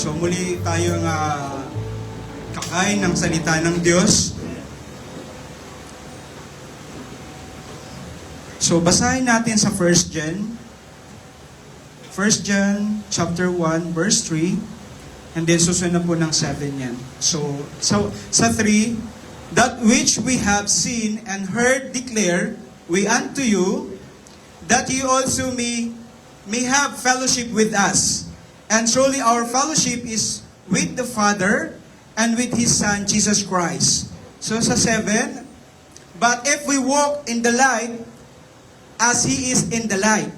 So muli tayong kakain ng salita ng Diyos. So basahin natin sa 1 John. 1 John chapter 1 verse 3, and then susunod po ng 7 yan. So sa 3, that which we have seen and heard declare we unto you, that you also may have fellowship with us. And truly our fellowship is with the Father and with His Son, Jesus Christ. So sa 7, but if we walk in the light, as He is in the light,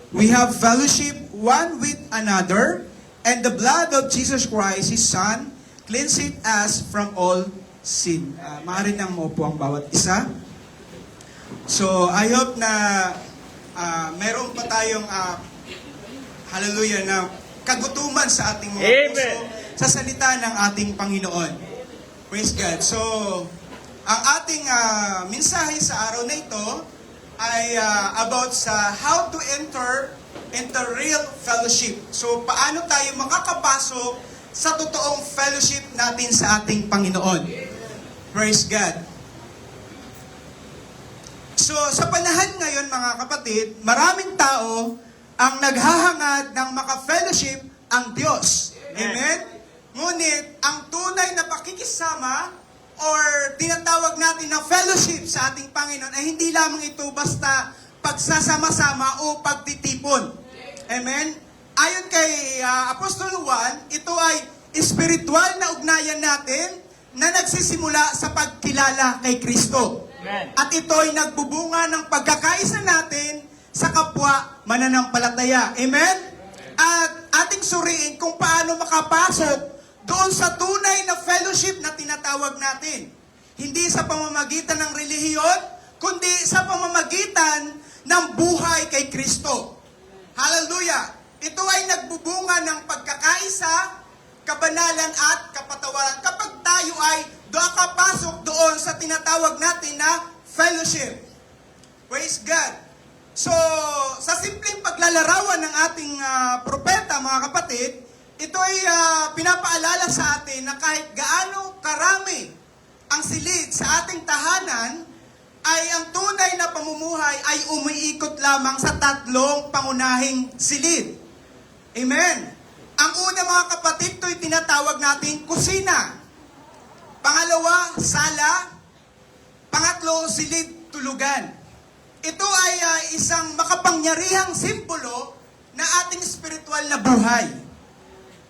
we have fellowship one with another, and the blood of Jesus Christ, His Son, cleanseth us from all sin. Maaari nang maupo ang bawat isa. So, I hope na meron pa tayong hallelujah na kagutuman sa ating mga puso sa salita ng ating Panginoon. Praise God. So, ang ating mensahe sa araw na ito ay about sa how to enter into real fellowship. So, paano tayo makakapasok sa totoong fellowship natin sa ating Panginoon. Praise God. So, sa panahon ngayon, mga kapatid, maraming tao ang naghahangad ng maka-fellowship ang Diyos. Amen? Ngunit, ang tunay na pakikisama or tinatawag natin na fellowship sa ating Panginoon ay hindi lamang ito basta pagsasama-sama o pagtitipon. Amen? Ayon kay Apostol Juan, ito ay espiritual na ugnayan natin na nagsisimula sa pagkilala kay Kristo. Amen. At ito ay nagbubunga ng pagkakaisa natin sa kapwa mananampalataya. Amen? At ating suriin kung paano makapasok doon sa tunay na fellowship na tinatawag natin. Hindi sa pamamagitan ng relihiyon, kundi sa pamamagitan ng buhay kay Kristo. Hallelujah! Ito ay nagbubunga ng pagkakaisa, kabanalan at kapatawaran. Kapag tayo ay nakapasok doon sa tinatawag natin na fellowship. Praise God! So, sa simpleng paglalarawan ng ating propeta, mga kapatid, ito ay pinapaalala sa atin na kahit gaano karami ang silid sa ating tahanan, ay ang tunay na pamumuhay ay umiikot lamang sa tatlong pangunahing silid. Amen. Ang una, mga kapatid, ito'y tinatawag natin kusina. Pangalawa, sala. Pangatlo, silid, tulugan. Ito ay isang makapangyarihang simbolo na ating spiritual na buhay.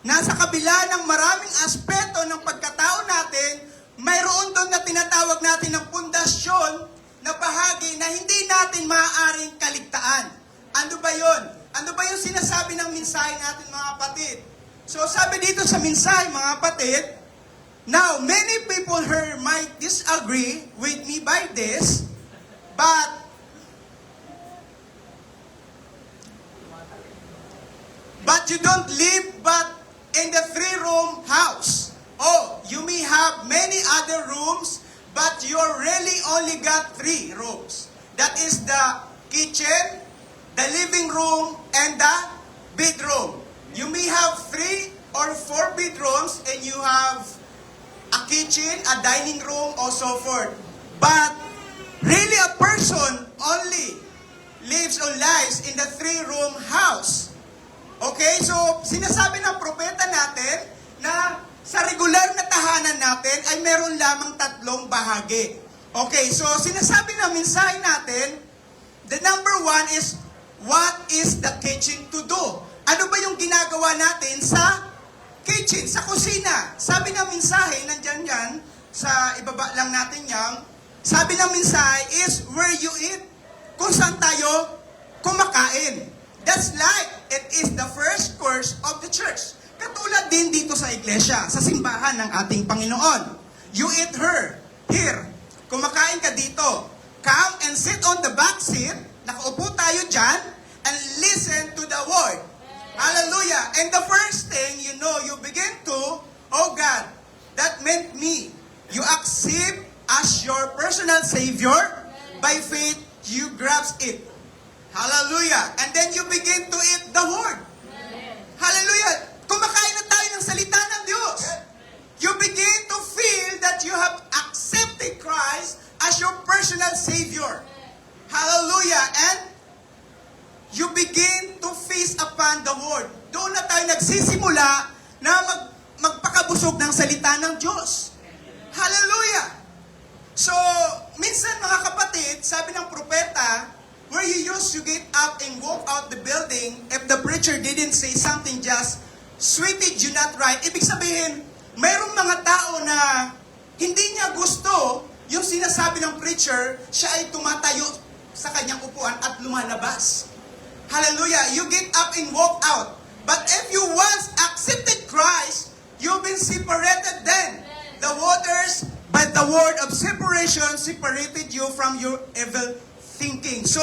Nasa kabila ng maraming aspeto ng pagkatao natin, mayroon doon na tinatawag natin ng pundasyon na bahagi na hindi natin maaaring kaligtaan. Ano ba yon? Ano ba yung sinasabi ng mensahe natin, mga kapatid? So sabi dito sa mensahe, mga kapatid, now, many people here might disagree with me by this, but you don't live but in the 3-room house. Oh, you may have many other rooms, but you really only got 3 rooms. That is the kitchen, the living room, and the bedroom. You may have 3 or 4 bedrooms, and you have a kitchen, a dining room, or so forth. But really a person only lives or lives in the 3-room house. Okay, so sinasabi ng propeta natin na sa regular na tahanan natin ay meron lamang 3 bahagi. Okay, so sinasabi ng mensahe natin, the number 1 is, what is the kitchen to do? Ano ba yung ginagawa natin sa kitchen, sa kusina? Sabi ng mensahe, nandyan yan, sa ibaba lang natin yan, sabi ng mensahe is where you eat, kung saan tayo kumakain. That's like it is the first course of the church. Katulad din dito sa iglesia, sa simbahan ng ating Panginoon. You eat here. Kumakain ka dito. Come and sit on the back seat. Nakaupo tayo dyan and listen to the word. Hallelujah. And the first thing you know, you begin to, oh God, that meant me. You accept as your personal Savior. By faith, you grasp it. Hallelujah. And then you begin to eat the word. Hallelujah. Kumakain na tayo ng nagsisimula na magpakabusog ng salita ng Diyos. Hallelujah! So, minsan mga kapatid, sabi ng propeta, where you used to get up and walk out the building, if the preacher didn't say something just sweeted you not right, ibig sabihin, mayroong mga tao na hindi niya gusto yung sinasabi ng preacher, siya ay tumatayo sa kanyang upuan at lumalabas. Hallelujah! You get up and walk out. But if you once accepted Christ, you've been separated then. The waters, by the word of separation, separated you from your evil thinking. So,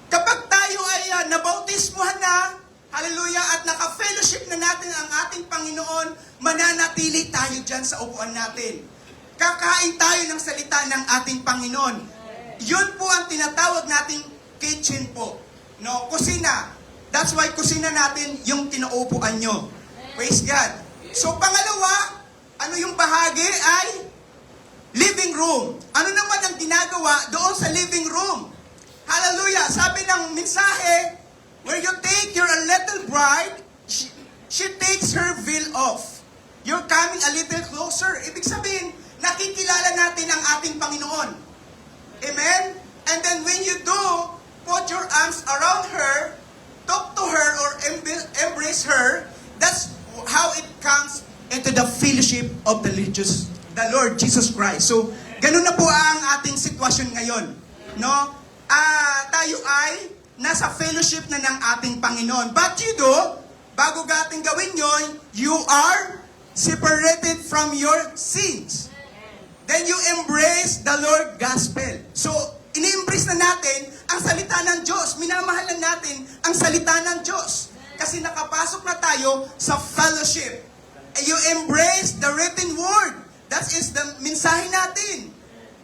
kapag tayo ay nabautismuhan na, hallelujah, at naka-fellowship na natin ang ating Panginoon, mananatili tayo dyan sa upuan natin. Kakain tayo ng salita ng ating Panginoon. Yun po ang tinatawag nating kitchen po. No, kusina. That's why kusina natin yung tinaupuan nyo. Praise God. So, pangalawa, ano yung bahagi ay living room. Ano naman ang ginagawa doon sa living room? Hallelujah! Sabi ng mensahe, where you take your little bride, she takes her veil off. You're coming a little closer. Ibig sabihin, nakikilala natin ang ating Panginoon. Amen? And then when you do, put your arms around her, talk to her or embrace her, that's how it comes into the fellowship of the Lord Jesus Christ. So, ganun na po ang ating sitwasyon ngayon. No? Tayo ay nasa fellowship na ng ating Panginoon. But you do, bago gating gawin yon, you are separated from your sins. Then you embrace the Lord Gospel. So, ini-embrace na natin ang salita ng Diyos. Minamahalan natin ang salita ng Diyos. Kasi nakapasok na tayo sa fellowship. You embrace the written word. That is the mensahe natin.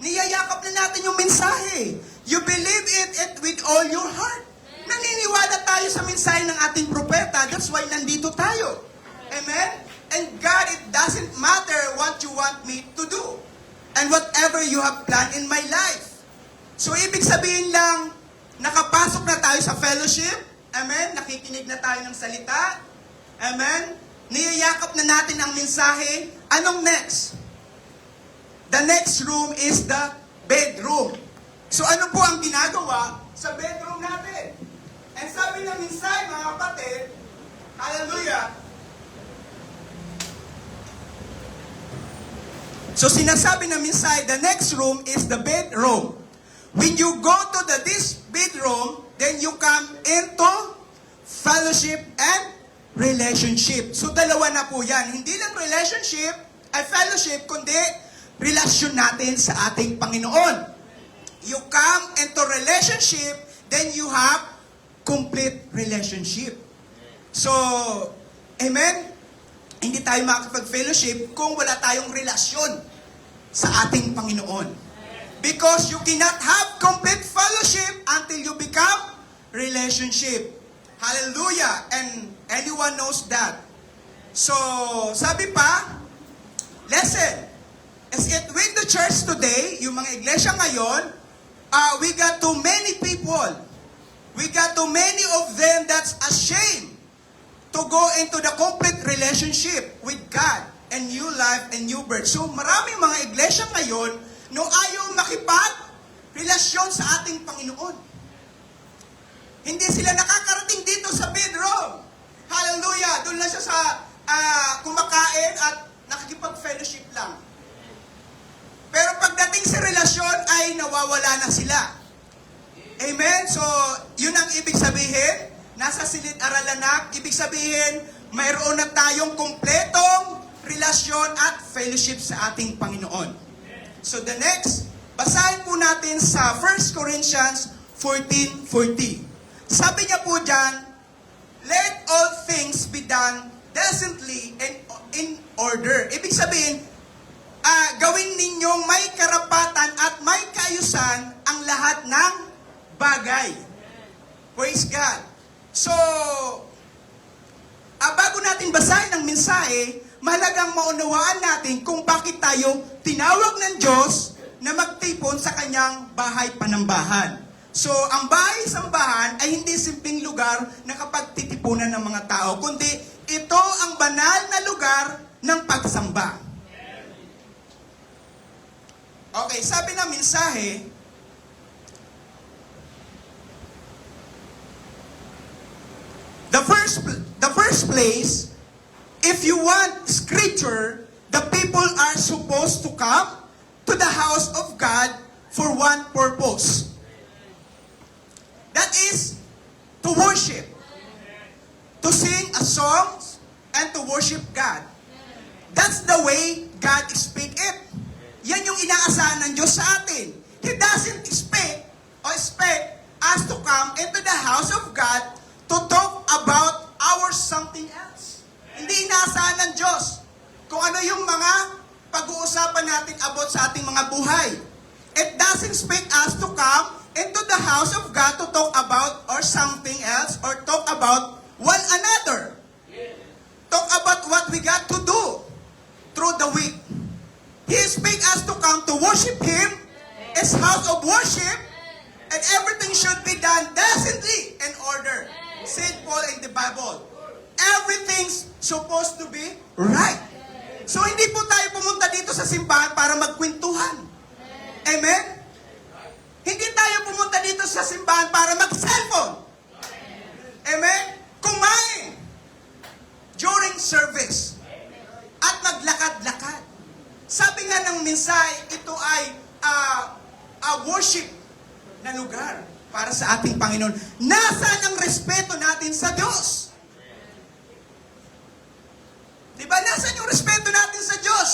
Niyayakap na natin yung mensahe. You believe it with all your heart. Naniniwala tayo sa mensahe ng ating propeta. That's why nandito tayo. Amen? And God, it doesn't matter what you want me to do. And whatever you have planned in my life. So, ibig sabihin lang, nakapasok na tayo sa fellowship. Amen? Nakikinig na tayo ng salita. Amen? Niyayakap na natin ang mensahe. Anong next? The next room is the bedroom. So, ano po ang ginagawa sa bedroom natin? And sabi ng mensahe, mga kapatid, hallelujah, so, sinasabi ng mensahe, the next room is the bedroom. When you go to this bedroom, then you come into fellowship and relationship. So, dalawa na po yan. Hindi lang relationship, ay fellowship, kundi relasyon natin sa ating Panginoon. You come into relationship, then you have complete relationship. So, amen? Hindi tayo makakapag-fellowship kung wala tayong relasyon sa ating Panginoon. Because you cannot have complete fellowship until you become relationship. Hallelujah! And anyone knows that. So, sabi pa, listen, as it with the church today, yung mga iglesia ngayon, we got too many people. We got too many of them that's ashamed to go into the complete relationship with God and new life and new birth. So maraming mga iglesia ngayon no ayaw makipag-relasyon sa ating Panginoon. Hindi sila nakakarating dito sa bedroom. Hallelujah! Doon lang siya sa kumakain at nakikipag-fellowship lang. Pero pagdating sa relasyon ay nawawala na sila. Amen? So, yun ang ibig sabihin. Nasa silid-aralan na, ibig sabihin, mayroon na tayong kumpletong relasyon at fellowship sa ating Panginoon. So the next, basahin po natin sa 1 Corinthians 14:40. Sabi niya po dyan, let all things be done decently and in order. Ibig sabihin, gawin ninyong may karapatan at may kaayusan ang lahat ng bagay. Praise God. So, bago natin basahin ang mensahe, mahalagang maunawaan natin kung bakit tayo tinawag ng Diyos na magtipon sa kanyang bahay panambahan. So, ang bahay-sambahan ay hindi simpleng lugar na kapag titipunan ng mga tao, kundi ito ang banal na lugar ng pagsamba. Okay, sabi ng mensahe, the first place, if you want scripture, the people are supposed to come to the house of God for one purpose. That is to worship, to sing a song, and to worship God. That's the way God speak it. Yan yung inaasahan ng Diyos sa atin. He doesn't expect us to come into the house of God to talk about our something else. Hindi inaasahan ng Diyos kung ano yung mga pag-uusapan natin about sa ating mga buhay. It doesn't expect us to come into the house of God to talk about or something else or talk about one another. Talk about what we got to do through the week. He expects us to come to worship Him, His house of worship, and everything should be done decently in order. Said Paul in the Bible. Everything's supposed to be right. So hindi po tayo pumunta dito sa simbahan para magkwentuhan. Amen? Hindi tayo pumunta dito sa simbahan para mag-cellphone. Amen? Kumain during service at maglakad-lakad. Sabi nga ng mensahe, ito ay worship na lugar para sa ating Panginoon. Nasaan ang respeto natin sa Diyos? Diba? Nasaan yung respeto natin sa Diyos?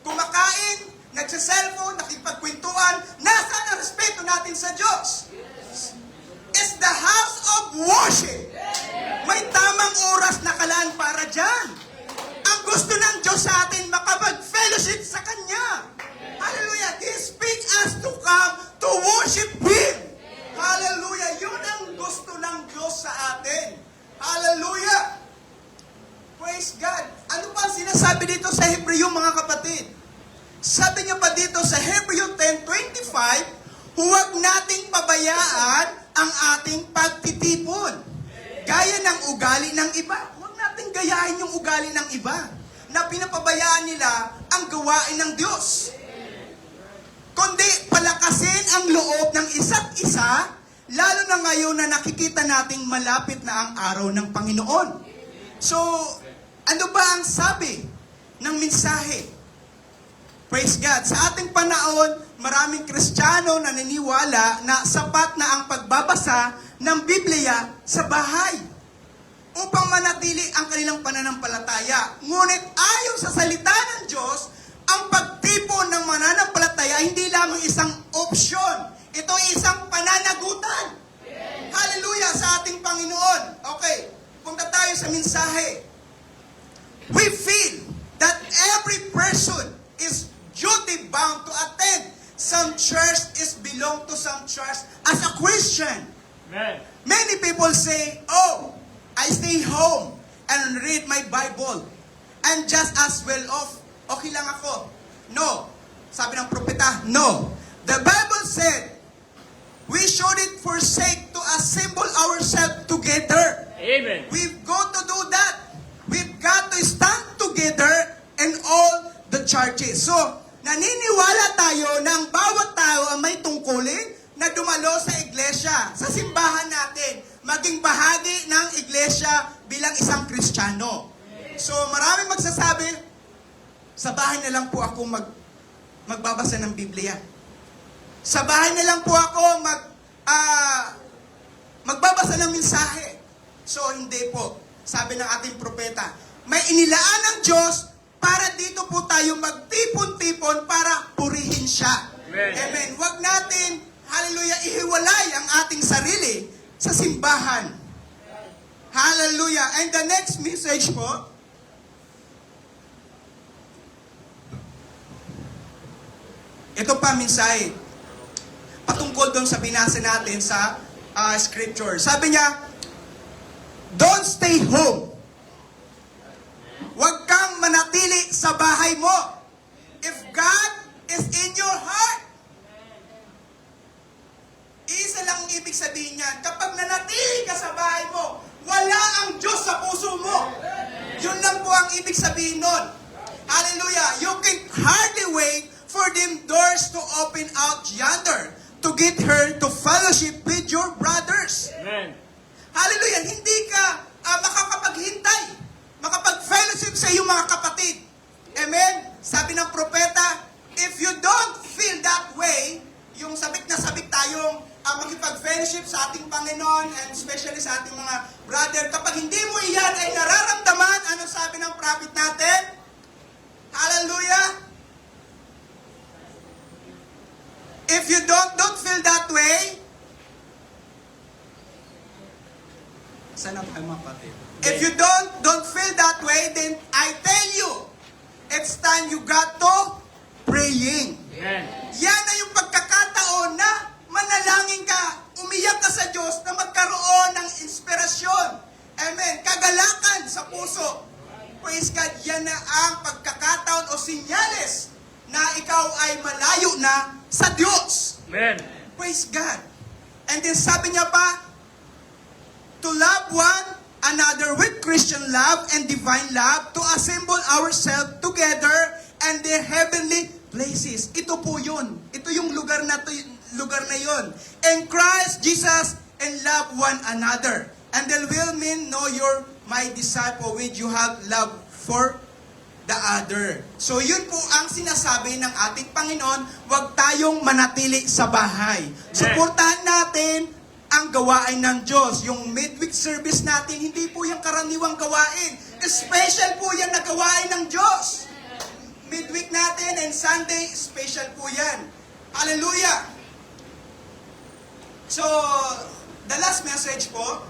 Kumakain, nagsa-cellphone, nakipagkwentuhan, nasaan ang respeto natin sa Diyos? It's the house of worship. May tamang oras na kalaan para dyan. Ang gusto ng Diyos sa atin, makapag-fellowship sa Kanya. Hallelujah. He speaks us to come to worship Him. Hallelujah. Yun ang gusto ng Diyos sa atin. Hallelujah. Praise God. Ano pa ang sinasabi dito sa Hebreo, mga kapatid? Sabi niya pa dito sa Hebreo 10:25, huwag nating pabayaan ang ating pagtitipon. Gaya ng ugali ng iba. Huwag nating gayahin yung ugali ng iba na pinapabayaan nila ang gawain ng Diyos. Kundi palakasin ang loob ng isa't isa, lalo na ngayon na nakikita nating malapit na ang araw ng Panginoon. So, ano ba ang sabi ng mensahe? Praise God. Sa ating panahon, maraming Kristiyano na naniniwala na sapat na ang pagbabasa ng Biblia sa bahay upang manatili ang kanilang pananampalataya. Ngunit ayon sa salita ng Diyos, ang pagtipon ng mananampalataya hindi lamang isang opsyon. Ito ay isang pananagutan. Hallelujah sa ating Panginoon. Okay, punta tayo sa mensahe. We feel that every person is duty bound to attend some church is belong to some church as a Christian. Amen. Many people say, oh, I stay home and read my Bible. I'm just as well off. Okay lang ako. No. Sabi ng propeta, no. The Bible said, we shouldn't forsake to assemble ourselves together. Amen. We've got to do that. We've got to stand together in all the churches. So, naniniwala tayo na ang bawat tao ang may tungkulin na dumalo sa iglesia, sa simbahan natin, maging bahagi ng iglesia bilang isang Kristiyano. So, maraming magsasabi, sa bahay na lang po ako magbabasa ng Biblia. Sa bahay na lang po ako magbabasa ng mensahe. So, hindi po. Sabi ng ating propeta, may inilaan ng Diyos para dito po tayo magtipon-tipon para purihin siya. Amen. Amen. Huwag natin, hallelujah, ihiwalay ang ating sarili sa simbahan. Hallelujah. And the next message po, ito pa mensahe patungkol doon sa binasa natin sa scripture. Sabi niya, don't stay home. Huwag kang manatili sa bahay mo. If God is in your heart, isa lang ang ibig sabihin niyan. Kapag nanatili ka sa bahay mo, wala ang Diyos sa puso mo. ibig sabihin nun? Hallelujah! You can hardly wait for them doors to open out yonder to get her to fellowship with your brothers. Amen. Hallelujah! Hindi ka makakapaghintay, makapag-fellowship sa iyong mga kapatid. Amen? Sabi ng propeta, if you don't feel that way, yung sabik na sabik tayong makipag-fellowship sa ating Panginoon and especially sa ating mga brother, kapag hindi mo iyan ay nararamdaman, ano sabi ng prophet natin? Hallelujah! If you don't feel that way, sana kayo mga kapatid? If you don't feel that way, then I tell you, it's time you got to praying. Amen. Yan na yung pagkakataon na manalangin ka, umiyak ka sa Diyos na magkaroon ng inspirasyon. Amen. Kagalakan sa puso. Praise God, yan na ang pagkakataon o sinyales na ikaw ay malayo na sa Diyos. Amen. Praise God. And then sabi niya pa, to love one another with Christian love and divine love, to assemble ourselves together and the heavenly places. Ito po yun. Ito yung lugar na yun. In Christ Jesus and love one another. And then will men know you're my disciple with you have love for the other. So yun po ang sinasabi ng ating Panginoon, huwag tayong manatili sa bahay. Suportahan natin ang gawain ng Diyos. Yung midweek service natin, hindi po yung karaniwang gawain. Special po yan na gawain ng Diyos. Midweek natin and Sunday, special po yan. Hallelujah! So, the last message po,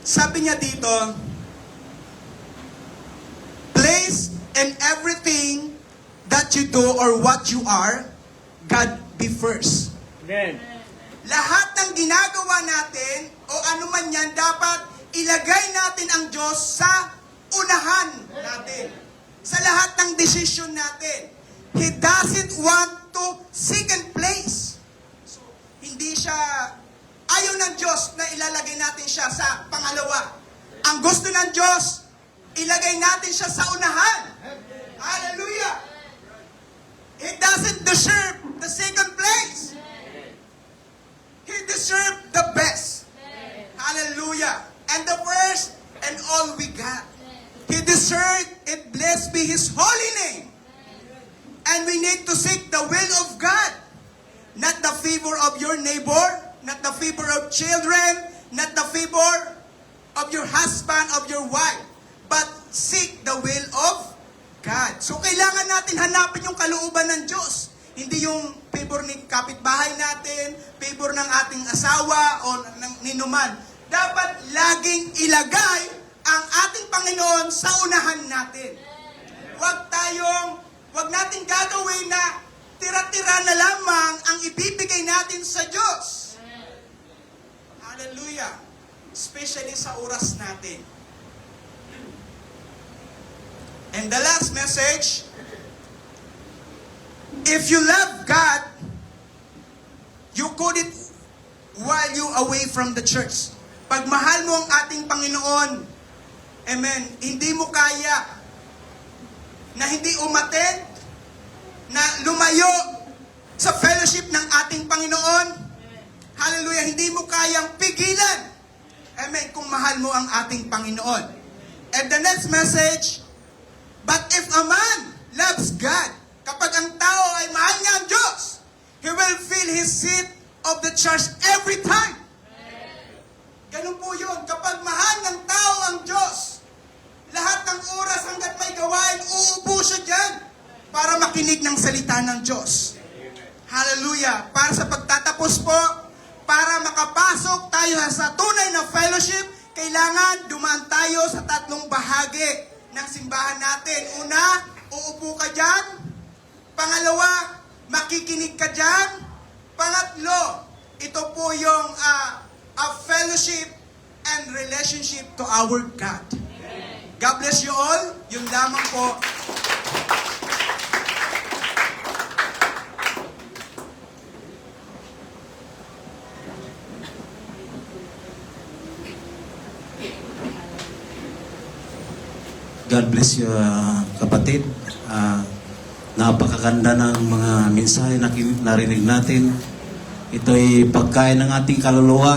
sabi niya dito, place in everything that you do or what you are, God be first. Amen. Lahat ng ginagawa natin o anuman yan, dapat ilagay natin ang Diyos sa unahan natin. Sa lahat ng desisyon natin. He doesn't want to second place. So, hindi siya, ayaw ng Diyos na ilalagay natin siya sa pangalawa. Ang gusto ng Diyos, ilagay natin siya sa unahan. Hallelujah! He doesn't deserve the second place. He deserved the best. Hallelujah. And the first and all we got. He deserved it. Blessed be His holy name. And we need to seek the will of God. Not the favor of your neighbor. Not the favor of children. Not the favor of your husband, of your wife. But seek the will of God. So kailangan natin hanapin yung kalooban ng Diyos. Hindi yung favor ni kapitbahay natin, favor ng ating asawa o ng ninuman. Dapat laging ilagay ang ating Panginoon sa unahan natin. Huwag natin gagawin na tira-tira na lamang ang ibibigay natin sa Diyos. Hallelujah. Especially sa oras natin. And the last message, if you love God, you couldn't while you away from the church. Pag mahal mo ang ating Panginoon, amen, hindi mo kaya na hindi umattend, na lumayo sa fellowship ng ating Panginoon. Hallelujah, hindi mo kayang pigilan. Amen, kung mahal mo ang ating Panginoon. And the next message, but if a man loves God, kapag ang tao ay mahal niya ang Diyos, he will fill his seat of the church every time. Ganun po yun. Kapag mahal ng tao ang Diyos, lahat ng oras hanggat may gawain, uupo siya dyan para makinig ng salita ng Diyos. Hallelujah. Para sa pagtatapos po, para makapasok tayo sa tunay na fellowship, kailangan dumaan tayo sa tatlong bahagi ng simbahan natin. Una, uupo ka dyan. Pangalawa, makikinig ka dyan. Pangatlo, ito po yung a fellowship and relationship to our God. God bless you all. Yun lamang po. God bless you, kapatid. Napakaganda ng mga mensahe na narinig natin. Ito'y pagkain ng ating kaluluwa.